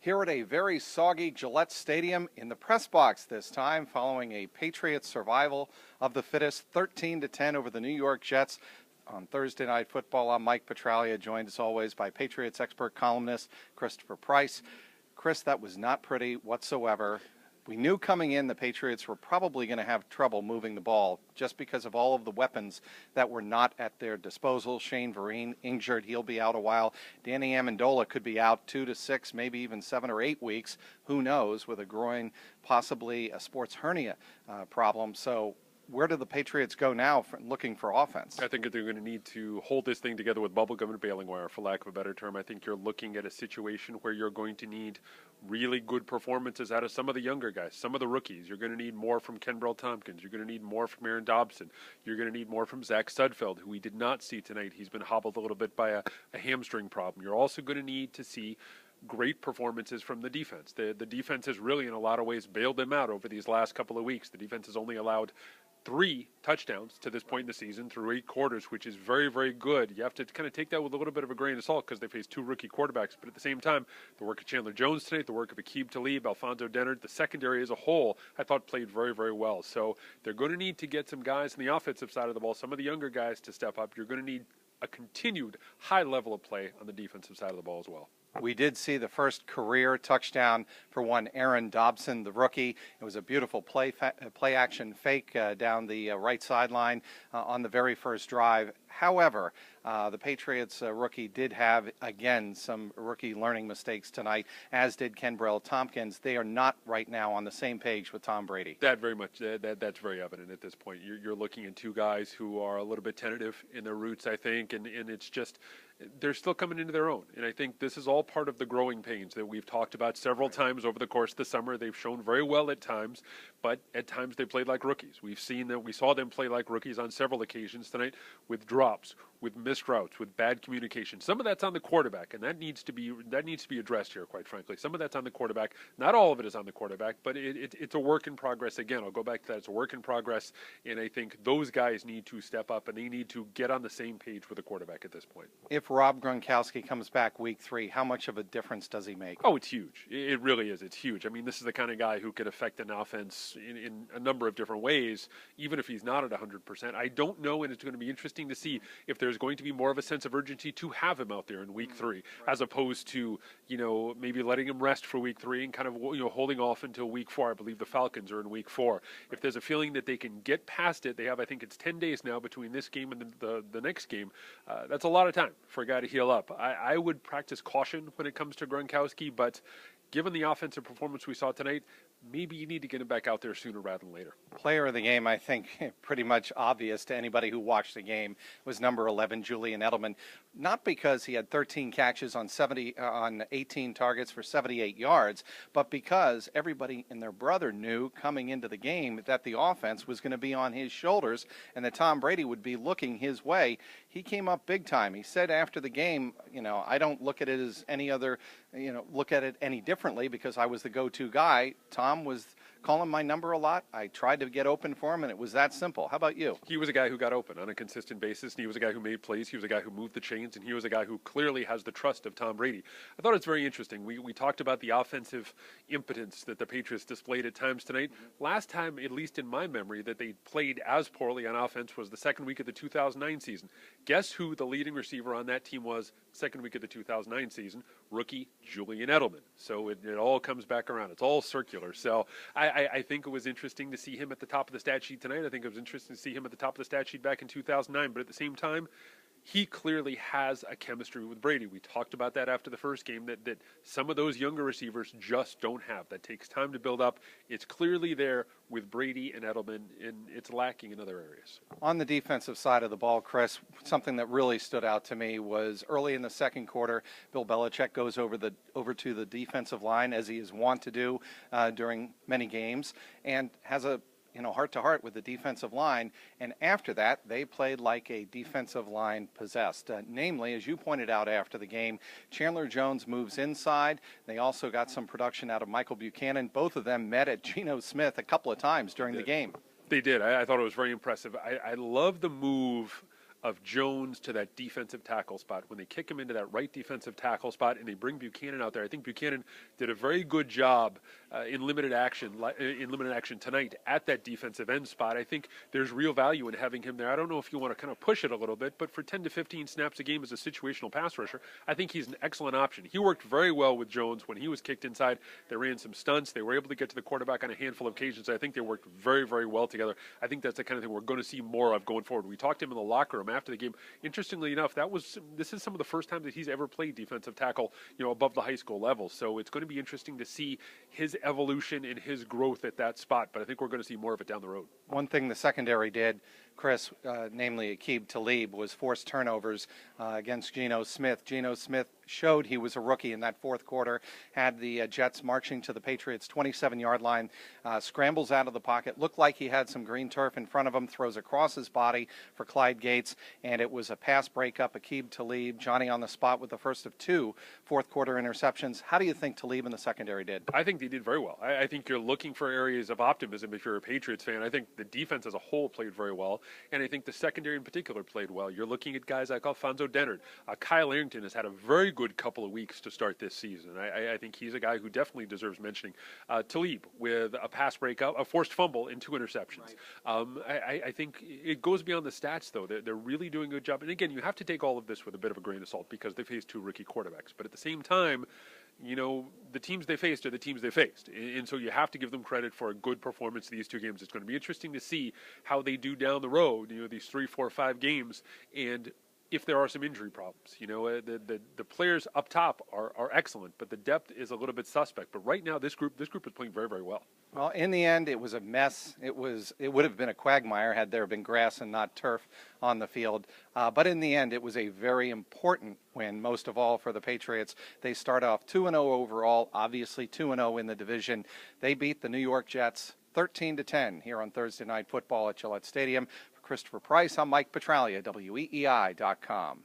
Here at a very soggy Gillette Stadium in the press box this time, following a Patriots survival of the fittest 13-10 over the New York Jets on Thursday Night Football. I'm Mike Petraglia, joined as always by Patriots expert columnist Christopher Price. Chris, that was not pretty whatsoever. We knew coming in the Patriots were probably going to have trouble moving the ball just because of all of the weapons that were not at their disposal. Shane Vereen injured. He'll be out a while. Danny Amendola could be out 2 to 6, maybe even 7 or 8 weeks. Who knows, with a groin, possibly a sports hernia problem. So where do the Patriots go now looking for offense? I think they're going to need to hold this thing together with bubblegum and baling wire, for lack of a better term. I think you're looking at a situation where you're going to need really good performances out of some of the younger guys, some of the rookies. You're going to need more from Kenbrell Tompkins. You're going to need more from Aaron Dobson. You're going to need more from Zach Sudfeld, who we did not see tonight. He's been hobbled a little bit by a hamstring problem. You're also going to need to see great performances from the defense. The defense has really, in a lot of ways, bailed them out over these last couple of weeks. The defense has only allowed 3 touchdowns to this point in the season through 8 quarters, which is very, very good. You have to kind of take that with a little bit of a grain of salt because they face 2 rookie quarterbacks. But at the same time, the work of Chandler Jones tonight, the work of Aqib Talib, Alfonso Dennard, the secondary as a whole, I thought played very, very well. So they're going to need to get some guys on the offensive side of the ball, some of the younger guys to step up. You're going to need a continued high level of play on the defensive side of the ball as well. We did see the first career touchdown for one Aaron Dobson, the rookie. It was a beautiful play-action fake down the right sideline on the very first drive. However, the Patriots rookie did have, again, some rookie learning mistakes tonight, as did Kenbrell Tompkins. They are not right now on the same page with Tom Brady. That's very evident at this point. You're looking at 2 guys who are a little bit tentative in their roots, I think, and it's just they're still coming into their own. And I think this is all part of the growing pains that we've talked about several times over the course of the summer. They've shown very well at times, but at times they played like rookies. We saw them play like rookies on several occasions tonight, with drops, with missed routes, with bad communication. Some of that's on the quarterback, and that needs to be addressed here, quite frankly. Some of that's on the quarterback. Not all of it is on the quarterback, but it's a work in progress. Again, I'll go back to that. It's a work in progress, and I think those guys need to step up, and they need to get on the same page with the quarterback at this point. If Rob Gronkowski comes back week 3, how much of a difference does he make? Oh, it's huge. It really is. It's huge. I mean, this is the kind of guy who could affect an offense in a number of different ways, even if he's not at 100%. I don't know, and it's going to be interesting to see if there's going to be more of a sense of urgency to have him out there in week 3, as opposed to, maybe letting him rest for week 3 and kind of, holding off until week 4. I believe the Falcons are in week 4. If there's a feeling that they can get past it, they have, I think it's 10 days now between this game and the next game. That's a lot of time for a guy to heal up. I would practice caution when it comes to Gronkowski, but given the offensive performance we saw tonight, maybe you need to get him back out there sooner rather than later. Player of the game, I think, pretty much obvious to anybody who watched the game, was number 11, Julian Edelman. Not because he had 13 catches on 18 targets for 78 yards, but because everybody and their brother knew coming into the game that the offense was going to be on his shoulders and that Tom Brady would be looking his way. He came up big time. He said after the game, I don't look at it as any other, look at it any differently because I was the go-to guy. Tom was calling my number a lot. I tried to get open for him, and it was that simple. How about you? He was a guy who got open on a consistent basis, and he was a guy who made plays. He was a guy who moved the chains, and he was a guy who clearly has the trust of Tom Brady. I thought it's very interesting. We talked about the offensive impotence that the Patriots displayed at times tonight. Last time, at least in my memory, that they played as poorly on offense was the second week of the 2009 season. Guess who the leading receiver on that team was second week of the 2009 season? Rookie Julian Edelman. So it all comes back around. It's all circular. So I think it was interesting to see him at the top of the stat sheet tonight. I think it was interesting to see him at the top of the stat sheet back in 2009. But at the same time, he clearly has a chemistry with Brady. We talked about that after the first game, that some of those younger receivers just don't have. That takes time to build up. It's clearly there with Brady and Edelman, and it's lacking in other areas. On the defensive side of the ball, Chris, something that really stood out to me was early in the second quarter, Bill Belichick goes over to the defensive line, as he is wont to do during many games, and has a heart-to-heart with the defensive line, and after that, they played like a defensive line possessed. Namely, as you pointed out after the game, Chandler Jones moves inside. They also got some production out of Michael Buchanan. Both of them met at Geno Smith a couple of times during the game. They did. I thought it was very impressive. I love the move of Jones to that defensive tackle spot. When they kick him into that right defensive tackle spot and they bring Buchanan out there, I think Buchanan did a very good job in limited action tonight at that defensive end spot. I think there's real value in having him there. I don't know if you want to kind of push it a little bit, but for 10 to 15 snaps a game as a situational pass rusher, I think he's an excellent option. He worked very well with Jones when he was kicked inside. They ran some stunts. They were able to get to the quarterback on a handful of occasions. I think they worked very, very well together. I think that's the kind of thing we're going to see more of going forward. We talked to him in the locker room after the game. Interestingly enough, this is some of the first time that he's ever played defensive tackle, above the high school level. So it's going to be interesting to see his evolution and his growth at that spot. But I think we're going to see more of it down the road. One thing the secondary did, Chris, namely Aqib Talib, was force turnovers against Geno Smith. Geno Smith showed he was a rookie in that fourth quarter, had the Jets marching to the Patriots' 27-yard line, scrambles out of the pocket, looked like he had some green turf in front of him, throws across his body for Clyde Gates, and it was a pass breakup. Aqib Talib, Johnny on the spot with the first of 2 fourth-quarter interceptions. How do you think Talib and the secondary did? I think they did very well. I think you're looking for areas of optimism if you're a Patriots fan. I think the defense as a whole played very well, and I think the secondary in particular played well. You're looking at guys like Alfonso Dennard. Kyle Arrington has had a very good couple of weeks to start this season. I think he's a guy who definitely deserves mentioning. Talib with a pass breakup, a forced fumble, and 2 interceptions. Right. I think it goes beyond the stats, though. They're really doing a good job. And again, you have to take all of this with a bit of a grain of salt because they faced 2 rookie quarterbacks. But at the same time, the teams they faced are the teams they faced. And so you have to give them credit for a good performance these 2 games. It's going to be interesting to see how they do down the road, these 3, 4, 5 games, and if there are some injury problems. The players up top are excellent, but the depth is a little bit suspect. But right now, this group is playing very, very well. Well, in the end, it was a mess. It would have been a quagmire had there been grass and not turf on the field. But in the end, it was a very important win, most of all for the Patriots. They start off 2-0 overall, obviously 2-0 in the division. They beat the New York Jets 13-10 here on Thursday Night Football at Gillette Stadium. For Christopher Price, I'm Mike Petraglia, WEEI.com.